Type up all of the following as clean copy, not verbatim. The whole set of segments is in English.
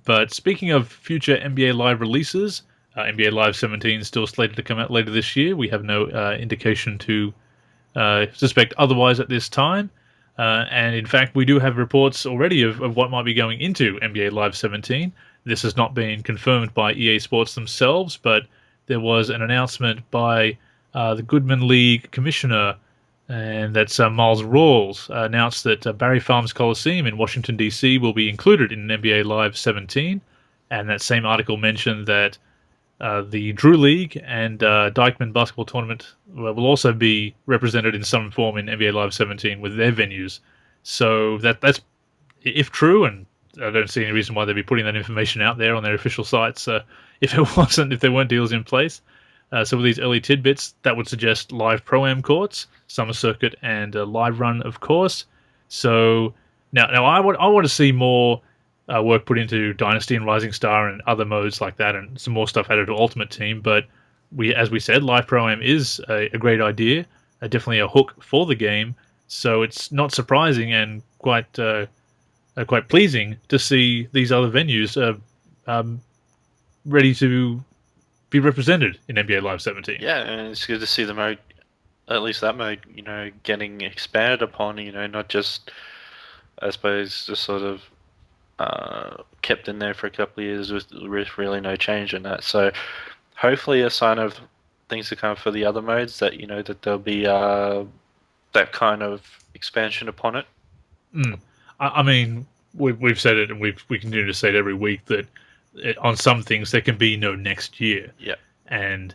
But speaking of future NBA Live releases, NBA Live 17 is still slated to come out later this year. We have no indication to suspect otherwise at this time. And in fact, we do have reports already of what might be going into NBA Live 17. This has not been confirmed by EA Sports themselves, but there was an announcement by the Goodman League commissioner, and that's Miles Rawls, announced that Barry Farms Coliseum in Washington, D.C. will be included in NBA Live 17. And that same article mentioned that the Drew League and Dyckman Basketball Tournament will also be represented in some form in NBA Live 17 with their venues. So that's, if true, and I don't see any reason why they'd be putting that information out there on their official sites if there weren't deals in place. So with these early tidbits, that would suggest live Pro-Am courts, Summer Circuit, and a live run, of course. So now I want to see more work put into Dynasty and Rising Star and other modes like that, and some more stuff added to Ultimate Team. But as we said, live Pro-Am is a great idea, definitely a hook for the game. So it's not surprising and quite pleasing to see these other venues ready to be represented in NBA Live 17. Yeah, and it's good to see the mode, at least that mode, getting expanded upon, not just, I suppose, just sort of kept in there for a couple of years with really no change in that. So hopefully a sign of things to come for the other modes, that, that there'll be that kind of expansion upon it. I mean, we've said it, and we continue to say it every week, that on some things there can be no next year. Yeah. And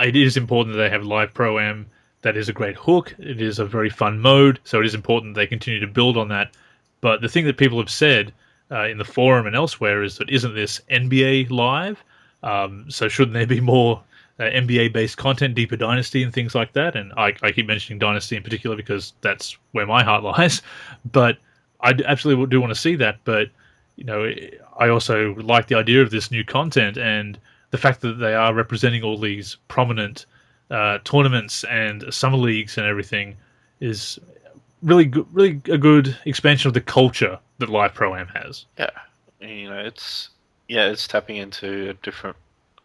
it is important that they have live Pro-Am. That is a great hook. It is a very fun mode, so it is important they continue to build on that. But the thing that people have said in the forum and elsewhere is that isn't this NBA Live? So shouldn't there be more NBA-based content, deeper Dynasty and things like that? And I keep mentioning Dynasty in particular because that's where my heart lies. But I absolutely do want to see that. But I also like the idea of this new content, and the fact that they are representing all these prominent tournaments and summer leagues and everything is really a good expansion of the culture that Live Pro-Am has. Yeah, it's tapping into a different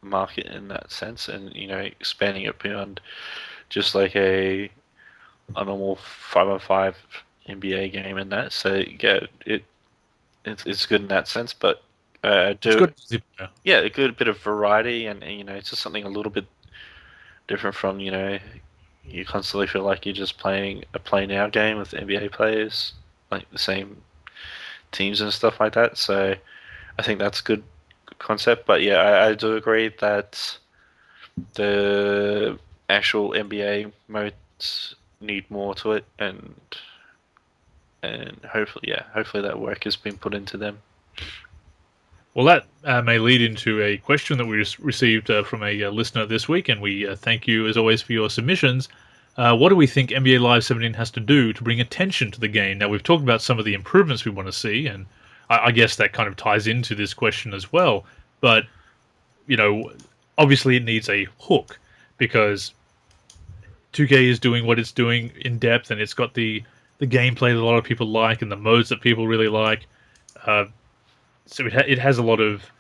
market in that sense, and expanding it beyond just like a normal 5-on-5 NBA game and that. So yeah, it's good in that sense, but a good bit of variety, and it's just something a little bit different from you constantly feel like you're just playing a play now game with NBA players, like the same teams and stuff like that. So I think that's a good concept. But yeah, I do agree that the actual NBA modes need more to it, and hopefully that work has been put into them. Well, that may lead into a question that we received from a listener this week, and we thank you, as always, for your submissions. What do we think NBA Live 17 has to do to bring attention to the game? Now, we've talked about some of the improvements we want to see, and I guess that kind of ties into this question as well. But, obviously it needs a hook, because 2K is doing what it's doing in depth, and it's got the gameplay that a lot of people like and the modes that people really like. So it has a lot of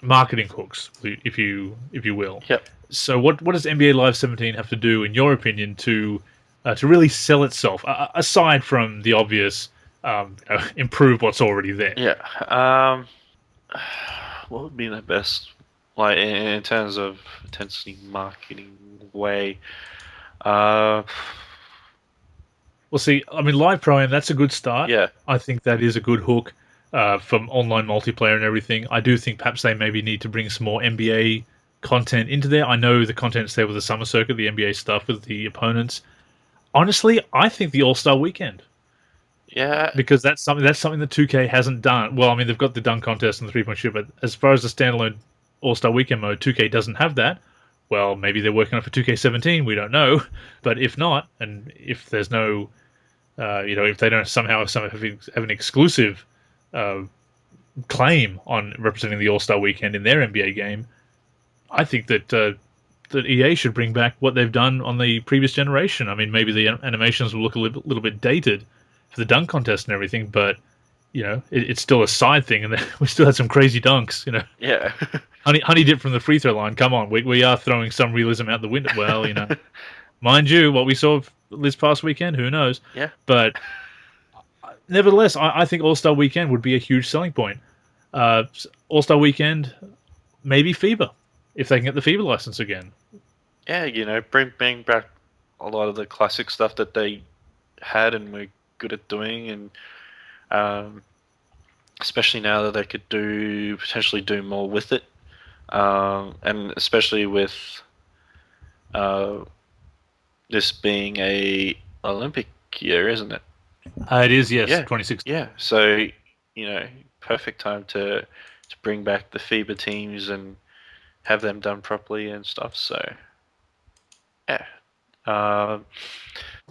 marketing hooks, if you will. Yep. So what does NBA Live 17 have to do, in your opinion, to really sell itself, aside from the obvious improve what's already there? Yeah. What would be the best, like in terms of intensely marketing way? Well, see, I mean, Live Pro-Am, that's a good start. Yeah. I think that is a good hook from online multiplayer and everything. I do think perhaps they maybe need to bring some more NBA content into there. I know the content's there with the Summer Circuit, the NBA stuff with the opponents. Honestly, I think the All-Star Weekend. Yeah. Because that's something that 2K hasn't done. Well, I mean, they've got the dunk contest and the three-point shoot, but as far as the standalone All-Star Weekend mode, 2K doesn't have that. Well, maybe they're working on it for 2K17, we don't know. But if not, and if there's no, if they don't somehow have an exclusive claim on representing the All-Star Weekend in their NBA game, I think that EA should bring back what they've done on the previous generation. I mean, maybe the animations will look a little bit dated for the dunk contest and everything, but it's still a side thing, and we still had some crazy dunks. Yeah. Honey dip from the free throw line. Come on, we are throwing some realism out the window. Well, mind you, what we saw this past weekend, who knows? Yeah. But nevertheless, I think All-Star Weekend would be a huge selling point. All-Star Weekend, maybe FIBA, if they can get the FIBA license again. Yeah, bring back a lot of the classic stuff that they had and were good at doing, and especially now that they could potentially do more with it, and especially with this being a Olympic year, isn't it? It is, yes, Yeah. 2016. Yeah, so perfect time to bring back the FIBA teams and have them done properly and stuff. So yeah.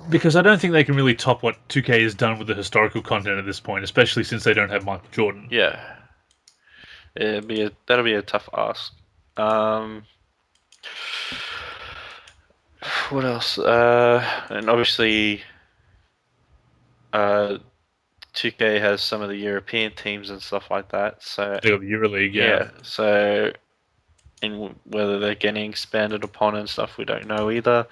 Because I don't think they can really top what 2K has done with the historical content at this point, especially since they don't have Michael Jordan. Yeah, that'll be a tough ask. What else? And obviously, 2K has some of the European teams and stuff like that. So They got the EuroLeague, yeah. So, and whether they're getting expanded upon and stuff, we don't know either.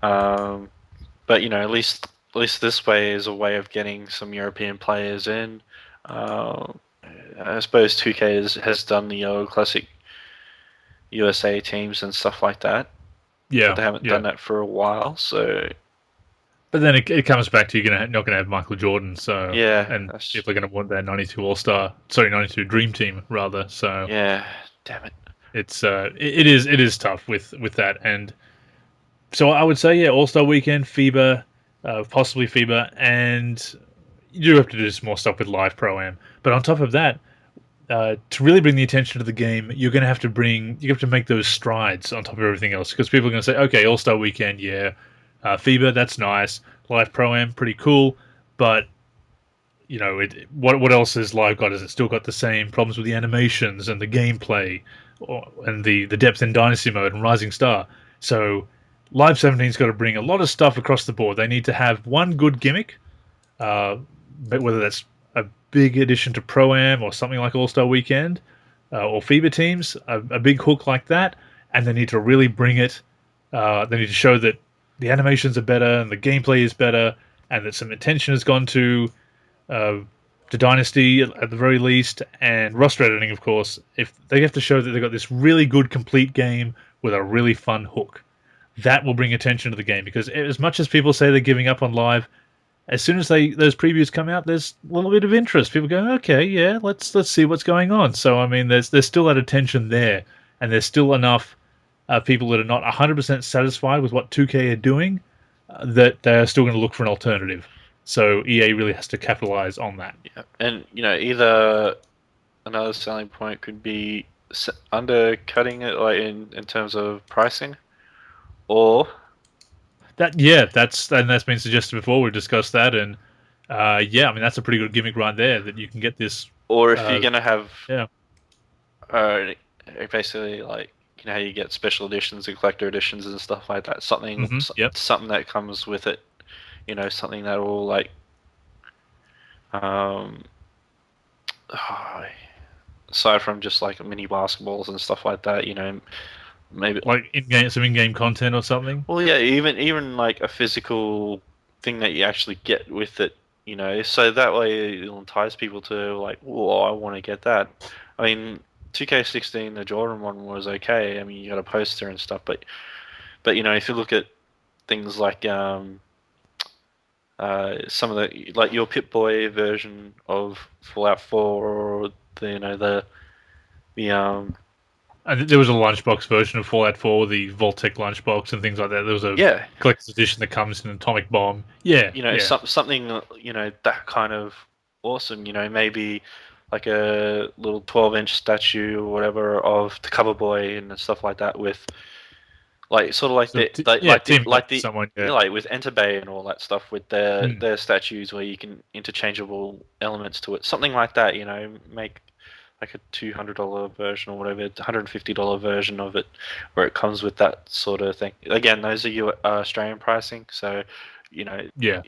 But at least this way is a way of getting some European players in. I suppose 2K has done the Euro Classic USA teams and stuff like that. Yeah, but they haven't done that for a while. So, but then it comes back to you're not going to have Michael Jordan. So yeah, and people are going to want their 92 Dream Team rather. So yeah, damn it. It's it is tough with that, and so I would say All-Star Weekend, FIBA, possibly FIBA, and you do have to do some more stuff with Live Pro-Am. But on top of that, to really bring the attention to the game, you have to make those strides on top of everything else, because people are going to say, okay, All-Star Weekend, FIBA, that's nice, Live Pro-Am, pretty cool, but what else has Live got? Has it still got the same problems with the animations and the gameplay, and the depth in Dynasty Mode and Rising Star? So Live 17's got to bring a lot of stuff across the board. They need to have one good gimmick, but whether that's a big addition to Pro-Am or something like All-Star Weekend, or FIBA teams, a big hook like that, and they need to really bring it. They need to show that the animations are better and the gameplay is better, and that some attention has gone to Dynasty at the very least, and roster editing, of course. If they have to show that they've got this really good, complete game with a really fun hook, that will bring attention to the game. Because as much as people say they're giving up on Live, as soon as those previews come out, there's a little bit of interest. People go, okay, yeah, let's see what's going on. So I mean, there's still that attention there, and there's still enough people that are not 100% satisfied with what 2K are doing, that they're still going to look for an alternative. So EA really has to capitalize on that. Yeah, and either another selling point could be undercutting it, like in terms of pricing, or that's been suggested before. We've discussed that, and I mean that's a pretty good gimmick right there, that you can get this. Or if you're gonna have basically like how you get special editions and collector editions and stuff like that, something that comes with it. Something that will like, aside from just like mini basketballs and stuff like that, maybe like some in-game content or something. Well, yeah, even like a physical thing that you actually get with it, so that way it'll entice people to like, I want to get that. I mean, 2K16, the Jordan one was okay. I mean, you got a poster and stuff, but if you look at things like some of the, like your Pip-Boy version of Fallout 4, or the and there was a lunchbox version of Fallout 4, the Vault-Tec lunchbox and things like that. There was a collector's edition that comes in an atomic bomb. Something that kind of awesome. Maybe like a little 12-inch statue or whatever of the Cover Boy and stuff like that, with like sort of like with Enterbay and all that stuff, with their statues where you can interchangeable elements to it, something like that. Make like a $200 version or whatever, $150 version of it, where it comes with that sort of thing. Again, those are your Australian pricing, so Yeah,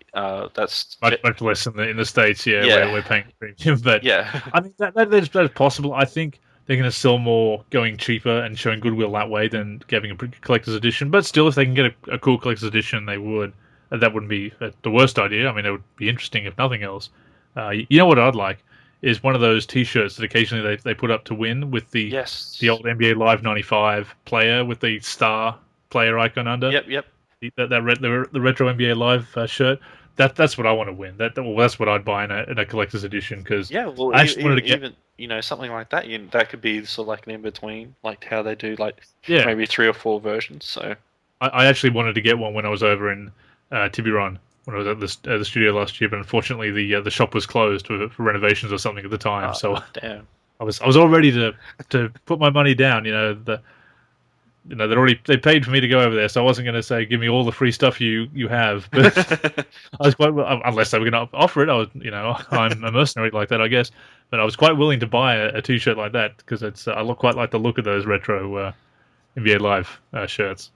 That's much less in the States. Yeah, Yeah. where we're paying premium. But yeah. I mean that's possible. I think they're going to sell more going cheaper and showing goodwill that way than having a collector's edition. But still, if they can get a cool collector's edition, they would. That wouldn't be the worst idea. I mean, it would be interesting if nothing else. You know what I'd like is one of those T-shirts that occasionally they put up to win with the old NBA Live '95 player with the star player icon under. Yep. The retro NBA Live shirt. That's what I want to win. That's what I'd buy in a collector's edition because well, I actually wanted to get even something like that. That could be sort of like an in between, like how they do yeah. maybe 3 or 4 versions. So I actually wanted to get one when I was over in Tiburon when I was at the studio last year, but unfortunately the shop was closed for renovations or something at the time. So damn. I was all ready to put my money down. They paid for me to go over there, so I wasn't going to say give me all the free stuff you have. But I was quite unless they were going to offer it. I was I'm a mercenary like that, I guess. But I was quite willing to buy a T-shirt like that because I quite like the look of those retro NBA Live shirts.